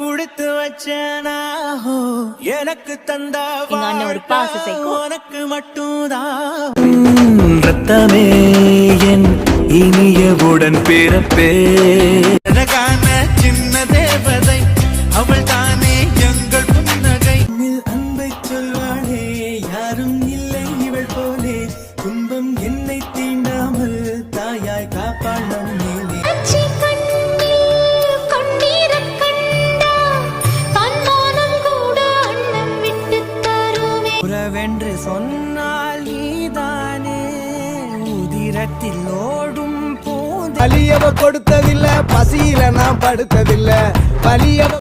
குடுத்து வச்சனாஹோ எனக்கு தந்தா ஒரு பாச உனக்கு மட்டும்தான் ரத்தமே என் இனியவுடன் பிறப்பே அழகான சின்ன தேவதை அவள் தானே எங்கள் புன்னகை அன்பை சொல்வாளே யாரும் இல்லை இவள் போலே துன்பம் என்னை தீண்டாமல் தாயாய் காப்பாள் நம்மேலே உறவென்று சொன்னால் நீதானே உதிரத்தில் ஓடும் போது வலியவ கொடுத்ததில்ல பசியில நான் படுத்ததில்ல வலியவ